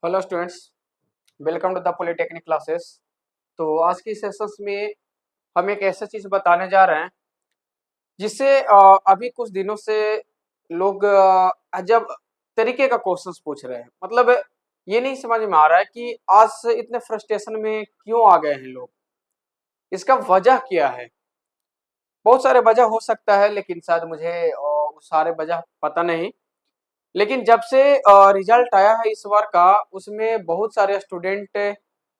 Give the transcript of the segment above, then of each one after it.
Hello students, welcome to the polytechnic classes. तो आज की सेशंस में हम एक ऐसा चीज बताने जा रहे हैं जिससे अभी कुछ दिनों से लोग अजब तरीके का क्वेश्चंस पूछ रहे हैं। मतलब ये नहीं समझ में आ रहा है कि आज से इतने फ्रस्ट्रेशन में क्यों आ गए हैं लोग, इसका वजह क्या है। बहुत सारे वजह हो सकता है, लेकिन शायद मुझे वो सारे वजह पता नहीं। लेकिन जब से रिजल्ट आया है इस बार का, उसमें बहुत सारे स्टूडेंट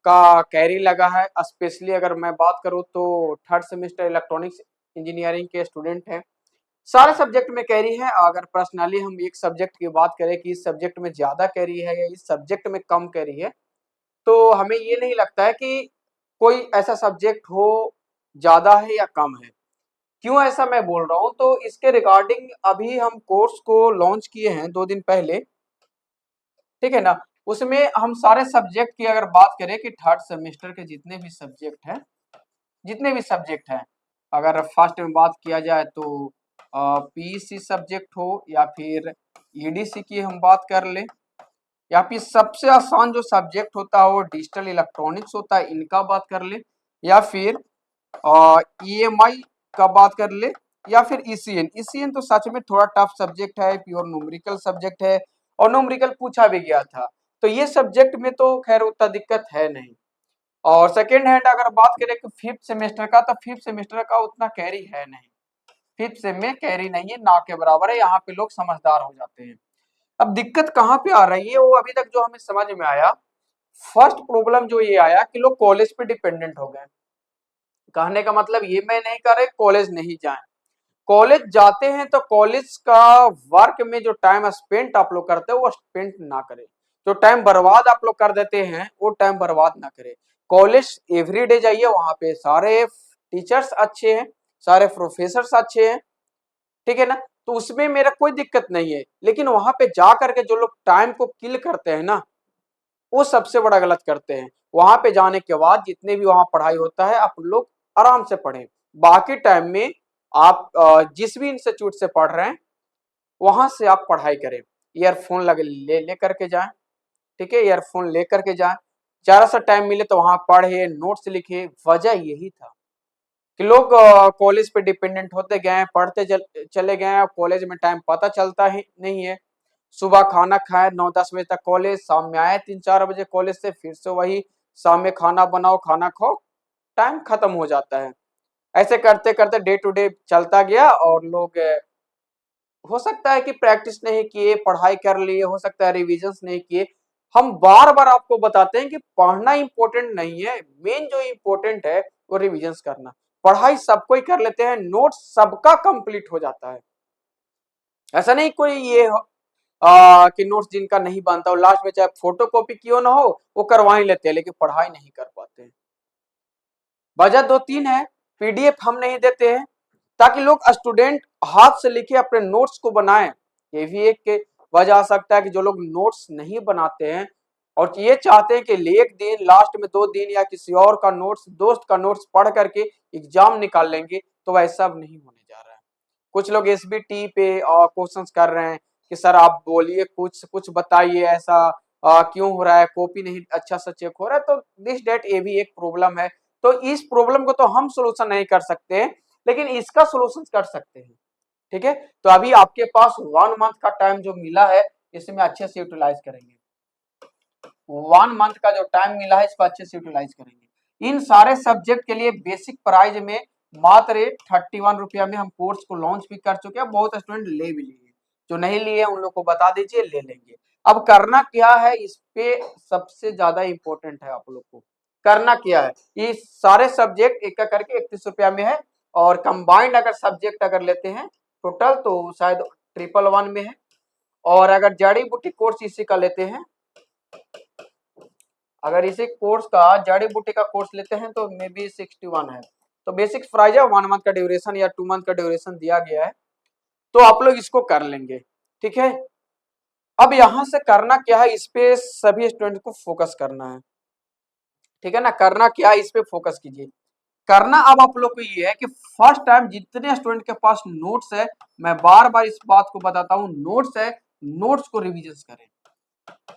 का कैरी लगा है। स्पेशली अगर मैं बात करूं तो थर्ड सेमेस्टर इलेक्ट्रॉनिक्स इंजीनियरिंग के स्टूडेंट हैं। सारे सब्जेक्ट में कैरी है। अगर पर्सनली हम एक सब्जेक्ट की बात करें कि इस सब्जेक्ट में ज्यादा कैरी है या इस सब्जेक्ट में कम कैरी है, तो हमें ये नहीं लगता है कि कोई ऐसा सब्जेक्ट हो ज्यादा है या कम है। क्यों ऐसा मैं बोल रहा हूँ, तो इसके रिगार्डिंग अभी हम कोर्स को लॉन्च किए हैं 2 दिन पहले, ठीक है ना। उसमें हम सारे सब्जेक्ट की अगर बात करें कि थर्ड सेमेस्टर के जितने भी सब्जेक्ट हैं, अगर फर्स्ट में बात किया जाए तो पीईसी सब्जेक्ट हो या फिर ईडीसी की हम बात कर ले, या फिर सबसे आसान जो सब्जेक्ट होता है वो डिजिटल इलेक्ट्रॉनिक्स होता है, इनका बात कर ले, या फिर ईएमआई का बात कर ले, या फिर ईसीएन तो सच में थोड़ा टफ सब्जेक्ट है, प्योर न्यूमेरिकल सब्जेक्ट है और न्यूमेरिकल पूछा भी गया था। तो ये सब्जेक्ट में तो खैर उतना दिक्कत है नहीं। और सेकेंड हैंड अगर बात करें कि फिफ्थ सेमेस्टर का, तो फिफ्थ सेमेस्टर का उतना कैरी है नहीं। फिफ्थ सेम में कैरी नहीं है, ना के बराबर है। यहाँ पे लोग समझदार हो जाते हैं। अब दिक्कत कहाँ पे आ रही है, वो अभी तक जो हमें समझ में आया, फर्स्ट प्रॉब्लम जो ये आया कि लोग कॉलेज पे डिपेंडेंट हो गए। कहने का मतलब ये मैं नहीं कर रहे कॉलेज नहीं जाएं, कॉलेज जाते हैं तो कॉलेज का वर्क में जो टाइम स्पेंड आप लोग करते हो वो स्पेंड ना करें। जो टाइम बर्बाद आप लोग कर देते हैं वो टाइम बर्बाद ना करें। कॉलेज एवरीडे जाइए, वहां पे सारे टीचर्स अच्छे हैं, सारे प्रोफेसर्स अच्छे हैं, ठीक है ना। तो उसमें मेरा कोई दिक्कत नहीं है। लेकिन वहां पे जा करके जो लोग टाइम को किल करते हैं ना, वो सबसे बड़ा गलत करते हैं। वहां पे जाने के बाद जितने भी वहां पढ़ाई होता है आप लोग आराम से पढ़ें। बाकी टाइम में आप जिस भी इंस्टीट्यूट से पढ़ रहे हैं वहां से आप पढ़ाई करें। ईयरफोन लगे ले करके जाएं, ठीक है, ईयरफोन ले करके जाएं। जरा सा टाइम मिले तो वहां पढ़े, नोट्स लिखे। वजह यही था कि लोग कॉलेज पे डिपेंडेंट होते गए, पढ़ते चले गए। कॉलेज में टाइम पता चलता ही नहीं है। सुबह खाना खाए, 9-10 बजे तक कॉलेज, शाम में आए 3-4 बजे कॉलेज से, फिर से वही शाम में खाना बनाओ, खाना खाओ, टाइम खत्म हो जाता है। ऐसे करते करते डे टू डे चलता गया। और लोग हो सकता है कि प्रैक्टिस नहीं किए, पढ़ाई कर लिए, हो सकता है रिविजन्स नहीं किए। हम बार बार आपको बताते हैं कि पढ़ना इंपॉर्टेंट नहीं है, मेन जो इंपॉर्टेंट है वो रिविजन्स करना। पढ़ाई सब कोई कर लेते हैं, नोट सबका कंप्लीट हो जाता है। ऐसा नहीं कोई ये कि नोट्स जिनका नहीं बनता, वो लास्ट में चाहे फोटो कॉपी क्यों ना हो वो करवा ही लेते हैं, लेकिन पढ़ाई नहीं कर पाते हैं। वजह 2-3 है। पीडीएफ हम नहीं देते हैं ताकि लोग स्टूडेंट हाथ से लिखे अपने नोट्स को बनाएं। ये भी एक वजह आ सकता है कि जो लोग नोट्स नहीं बनाते हैं और ये चाहते हैं कि एक दिन, लास्ट में 2 दिन या किसी और का नोट्स, दोस्त का नोट्स पढ़ करके एग्जाम निकाल लेंगे, तो वैसा अब नहीं होने जा रहा है। कुछ लोग एसबीटी पे क्वेश्चंस कर रहे हैं कि सर आप बोलिए, कुछ कुछ बताइए, ऐसा क्यों हो रहा है, कॉपी नहीं अच्छा सा चेक हो रहा है। तो दिस डेट ये भी एक प्रॉब्लम है। तो इस प्रॉब्लम को तो हम सोल्यूशन नहीं कर सकते, लेकिन इसका सोल्यूशन कर सकते हैं, ठीक है। तो अभी आपके पास 1 मंथ का टाइम जो मिला है, इसमें अच्छे से यूटिलाइज करेंगे। 1 मंथ का जो टाइम मिला है इसको अच्छे से यूटिलाइज करेंगे। इन सारे सब्जेक्ट के लिए बेसिक प्राइस में मात्र 31 रुपया में हम कोर्स को लॉन्च भी कर चुके हैं। बहुत स्टूडेंट ले भी लिए, जो नहीं लिए उन लोग को बता दीजिए, ले लेंगे। अब करना क्या है, इस पे सबसे ज्यादा इंपॉर्टेंट है आप लोग को करना क्या है। ये सारे सब्जेक्ट एक करके 31 रुपया में है, और कंबाइंड अगर सब्जेक्ट अगर लेते हैं टोटल तो शायद 111 में है। और अगर जड़ी बूटी कोर्स इसी का लेते हैं, अगर इसी कोर्स का जड़ी बूटी का कोर्स लेते हैं तो मे बी 61 है। तो बेसिक प्राइस है, 1 मंथ का ड्यूरेशन या 2 मंथ का ड्यूरेशन दिया गया है। तो आप लोग इसको कर लेंगे, ठीक है। अब यहां से करना क्या है, इस पे सभी स्टूडेंट को फोकस करना है, ठीक है ना। करना क्या है, इस पे फोकस कीजिए। करना अब आप लोग को ये है कि फर्स्ट टाइम जितने स्टूडेंट के पास नोट्स है, मैं बार बार इस बात को बताता हूं, नोट्स है, नोट्स को रिविजन करें।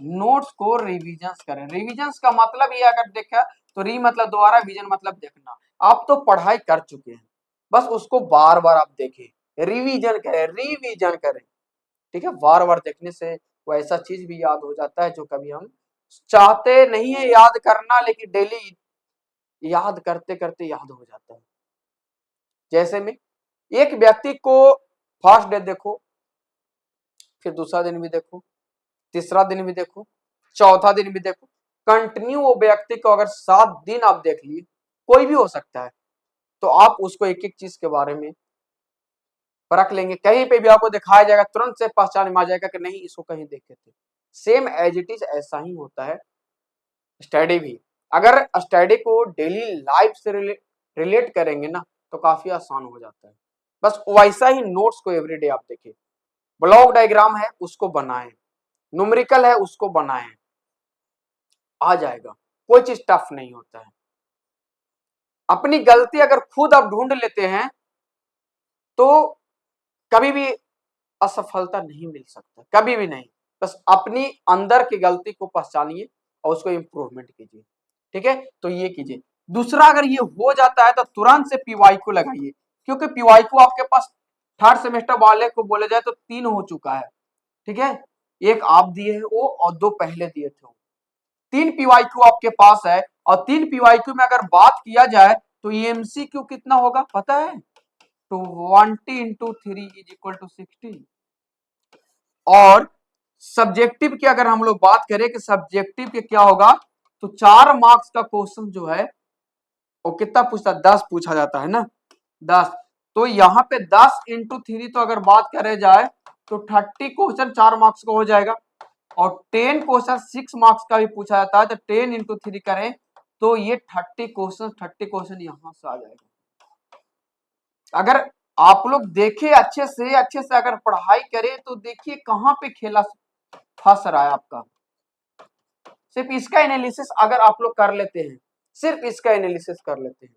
नोट्स को रिविजन्स करें। रिविजन्स का मतलब ये अगर देखा तो री मतलब दोबारा, विजन मतलब देखना। आप तो पढ़ाई कर चुके हैं, बस उसको बार बार आप देखें, रिवीजन करें, रिवीजन करें, ठीक है। बार बार देखने से वो ऐसा चीज भी याद हो जाता है जो कभी हम चाहते नहीं है याद करना, लेकिन डेली याद करते करते याद हो जाता है। जैसे में एक व्यक्ति को फर्स्ट डे देखो, फिर दूसरा दिन भी देखो, तीसरा दिन भी देखो, चौथा दिन भी देखो, कंटिन्यू वो व्यक्ति को अगर 7 दिन आप देख लिए, कोई भी हो सकता है, तो आप उसको एक एक चीज के बारे में परख लेंगे। कहीं पे भी आपको दिखाया जाएगा, तुरंत से पहचान में आ जाएगा कि नहीं इसको कहीं देखे थे। सेम एज इट इज ऐसा ही होता है स्टडी भी। अगर स्टडी को डेली लाइफ से रिलेट करेंगे ना, तो काफी आसान हो जाता है। बस वैसा ही नोट्स को एवरीडे आप देखिए, ब्लॉक डायग्राम है उसको बनाएं, न्यूमेरिकल है उसको बनाएं, आ जाएगा, कोई चीज टफ नहीं होता है। अपनी गलती अगर खुद आप ढूंढ लेते हैं तो कभी भी असफलता नहीं मिल सकता, कभी भी नहीं। बस अपनी अंदर की गलती को पहचानिए और उसको इम्प्रूवमेंट कीजिए, ठीक है। तो ये कीजिए। दूसरा, अगर ये हो जाता है तो तुरंत से पीवाईक्यू लगाइए, क्योंकि पीवाईक्यू आपके पास थर्ड सेमेस्टर वाले को बोले जाए तो 3 हो चुका है, ठीक है। एक आप दिए है वो और 2 पहले दिए थे। 3 पीवाईक्यू आपके पास है, और 3 पीवाईक्यू में अगर बात किया जाए तो एमसीक्यू कितना होगा पता है? 20 इंटू 3 इज इक्वल टू 60। और सब्जेक्टिव की अगर हम लोग बात करें कि सब्जेक्टिव के क्या होगा, तो 4 मार्क्स का क्वेश्चन जो है वो कितना पूछता, 10 पूछा जाता है ना, 10। तो यहाँ पे 10 इंटू 3, तो अगर बात करे जाए तो 30 क्वेश्चन 4 मार्क्स का हो जाएगा। और 10 क्वेश्चन 6 मार्क्स का भी पूछा जाता है, तो 10 इंटू 3 करें तो ये 30 क्वेश्चन यहां से आ जाएगा। अगर आप लोग देखे अच्छे से अगर पढ़ाई करें तो देखिए कहां पे खेला फंस रहा है आपका। सिर्फ इसका एनालिसिस अगर आप लोग कर लेते हैं, सिर्फ इसका एनालिसिस कर लेते हैं,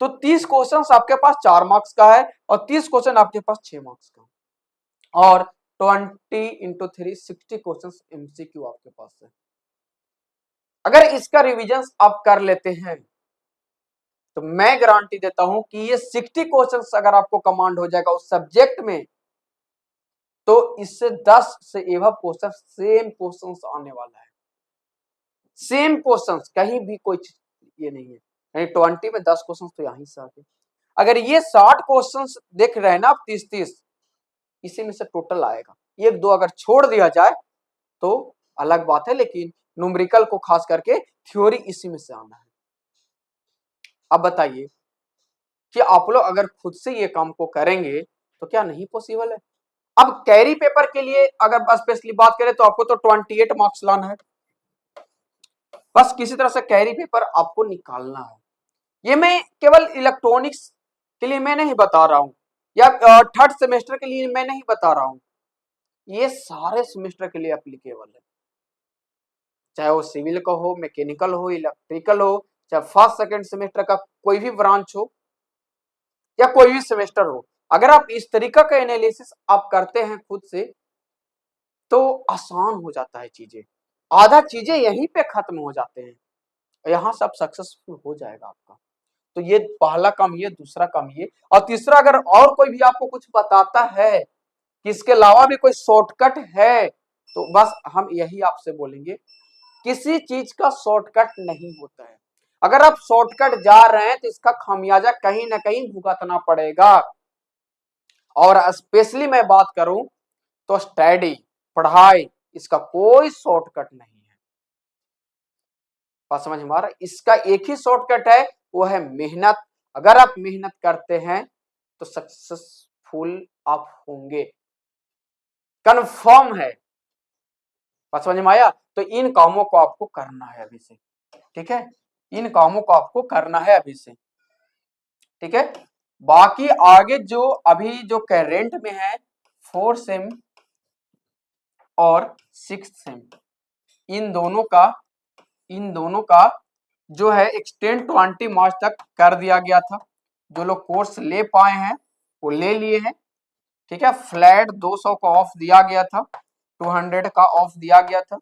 तो 30 क्वेश्चन आपके पास 4 मार्क्स का है और 30 क्वेश्चन आपके पास 6 मार्क्स का, और 20 इंटू 3 60 क्वेश्चन एमसीक्यू आपके पास है। अगर इसका रिविजन आप कर लेते हैं तो मैं गारंटी देता हूं कि ये 60 क्वेश्चंस अगर आपको कमांड हो जाएगा उस सब्जेक्ट में, तो इससे 10 से एवं क्वेश्चन सेम क्वेश्चंस आने वाला है। सेम क्वेश्चंस, कहीं भी कोई ये नहीं है, यानी 20 में 10 क्वेश्चंस तो यहीं से आते। अगर ये 60 क्वेश्चंस देख रहे हैं ना आप, 30-30, इसी में से टोटल आएगा। एक दो अगर छोड़ दिया जाए तो अलग बात है, लेकिन न्यूमेरिकल को खास करके थ्योरी इसी में से आना है। अब बताइए कि आप लोग अगर खुद से ये काम को करेंगे तो क्या नहीं पॉसिबल है? अब कैरी पेपर के लिए अगर स्पेशली बात करें तो आपको तो 28 मार्क्स लाना है, बस किसी तरह से कैरी पेपर आपको निकालना है। ये मैं केवल इलेक्ट्रॉनिक्स के लिए मैं नहीं बता रहा हूं, या थर्ड सेमेस्टर के लिए मैं नहीं बता रहा हूं, ये सारे सेमेस्टर के लिए एप्लीकेबल है। चाहे वो सिविल का हो, मैकेनिकल हो, इलेक्ट्रिकल हो, चाहे फर्स्ट सेकेंड सेमेस्टर का कोई भी ब्रांच हो या कोई भी सेमेस्टर हो, अगर आप इस तरीका का एनालिसिस आप करते हैं खुद से तो आसान हो जाता है चीजें। आधा चीजें यहीं पे खत्म हो जाते हैं, यहाँ सब सक्सेसफुल हो जाएगा आपका। तो ये पहला काम, ये दूसरा काम, ये और तीसरा, अगर और कोई भी आपको कुछ बताता है कि इसके अलावा भी कोई शॉर्टकट है, तो बस हम यही आपसे बोलेंगे, किसी चीज का शॉर्टकट नहीं होता है। अगर आप शॉर्टकट जा रहे हैं तो इसका खामियाजा कहीं ना कहीं भुगतना पड़ेगा। और स्पेशली मैं बात करूं तो स्टडी, पढ़ाई, इसका कोई शॉर्टकट नहीं है। बात समझ हमारा, इसका एक ही शॉर्टकट है, वो है मेहनत। अगर आप मेहनत करते हैं तो सक्सेसफुल आप होंगे, कंफर्म है। बात समझ में आया? तो इन कामों को आपको करना है अभी से, ठीक है। इन कामों को आपको करना है अभी से, ठीक है। बाकी आगे जो अभी जो करेंट में है 4th सेम और 6th सेम, इन दोनों का जो है एक्सटेंड 20 मार्च तक कर दिया गया था। जो लोग कोर्स ले पाए हैं वो ले लिए हैं, ठीक है। फ्लैट 200 का ऑफ दिया गया था, 200 का ऑफ दिया गया था।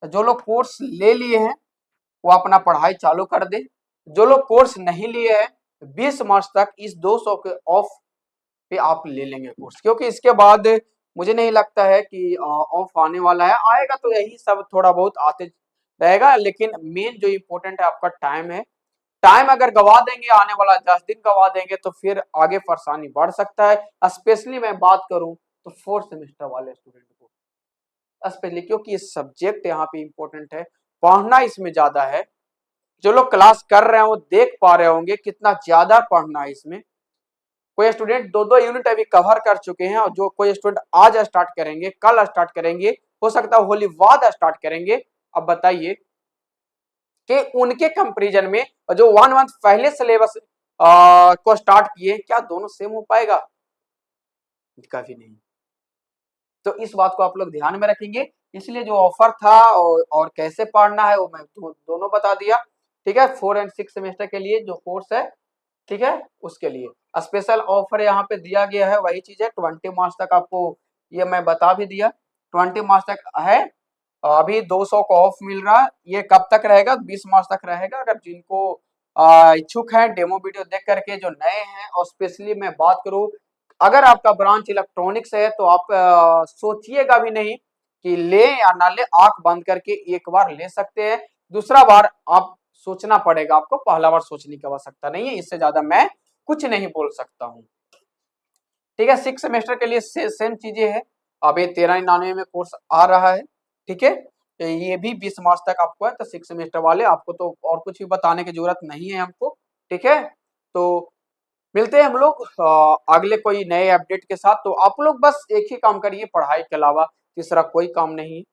तो जो लोग कोर्स ले लिए हैं वो अपना पढ़ाई चालू कर दे। जो लोग कोर्स नहीं लिए हैं 20 मार्च तक इस 200 के ऑफ पे आप ले लेंगे कोर्स, क्योंकि इसके बाद मुझे नहीं लगता है कि ऑफ आने वाला है। आएगा तो यही सब थोड़ा बहुत आते रहेगा, लेकिन मेन जो इम्पोर्टेंट है आपका टाइम है। टाइम अगर गवा देंगे, आने वाला 10 दिन गवा देंगे तो फिर आगे परेशानी बढ़ सकता है। स्पेशली मैं बात करूं तो 4th सेमेस्टर वाले स्टूडेंट को स्पेशली, क्योंकि ये सब्जेक्ट यहाँ पे इम्पोर्टेंट है, पढ़ना इसमें ज्यादा है। जो लोग क्लास कर रहे हैं वो देख पा रहे होंगे कितना ज्यादा पढ़ना है इसमें। कोई स्टूडेंट 2-2 यूनिट अभी कवर कर चुके हैं, और जो कोई स्टूडेंट आज स्टार्ट करेंगे, कल स्टार्ट करेंगे, हो सकता है होली बाद स्टार्ट करेंगे। अब बताइए कि उनके कंपैरिजन में जो 1 मंथ पहले सिलेबस को स्टार्ट किए, क्या दोनों सेम हो पाएगा? कभी नहीं। तो इस बात को आप लोग ध्यान में रखेंगे। इसलिए जो ऑफर था और कैसे पढ़ना है वो मैं दोनों बता दिया। ठीक है, 4 एंड 6 सेमेस्टर के लिए जो कोर्स है, ठीक है, उसके लिए स्पेशल ऑफर यहाँ पे दिया गया है। वही चीज है, 20 मार्च तक आपको ये मैं बता भी दिया, 20 मार्च तक है। अभी 200 का ऑफ मिल रहा है। ये कब तक रहेगा? 20 मार्च तक रहेगा। अगर जिनको इच्छुक है डेमो वीडियो देख करके, जो नए हैं, और स्पेशली मैं बात करूं, अगर आपका ब्रांच इलेक्ट्रॉनिक्स है तो आप सोचिएगा भी नहीं कि ले या ना ले, आंख बंद करके एक बार ले सकते हैं। दूसरा बार आप सोचना पड़ेगा आपको, पहला बार सोचने की आवश्यकता नहीं है। इससे ज्यादा मैं कुछ नहीं बोल सकता हूँ। ठीक है, 6 सेमेस्टर के लिए सेम चीजें है। अब ये 1399 में कोर्स आ रहा है। ठीक है, तो ये भी 20 मार्च तक आपको है। तो 6 सेमेस्टर वाले आपको तो और कुछ भी बताने की जरूरत नहीं है हमको। ठीक है, तो मिलते हैं हम लोग अगले कोई नए अपडेट के साथ। तो आप लोग बस एक ही काम करिए, पढ़ाई के अलावा तीसरा कोई काम नहीं है,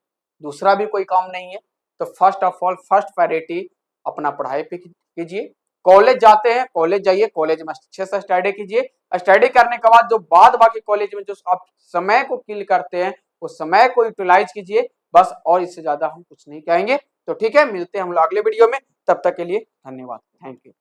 दूसरा भी कोई काम नहीं है। तो first of all, first priority अपना पढ़ाई पे कीजिए। कॉलेज जाते हैं, कॉलेज जाइए, कॉलेज में अच्छे से स्टडी कीजिए। स्टडी करने के बाद जो बाद बाकी कॉलेज में जो आप समय को किल करते हैं, उस समय को यूटिलाइज कीजिए बस, और इससे ज्यादा हम कुछ नहीं कहेंगे। तो ठीक है, मिलते हैं हम लोग अगले वीडियो में। तब तक के लिए धन्यवाद, थैंक यू।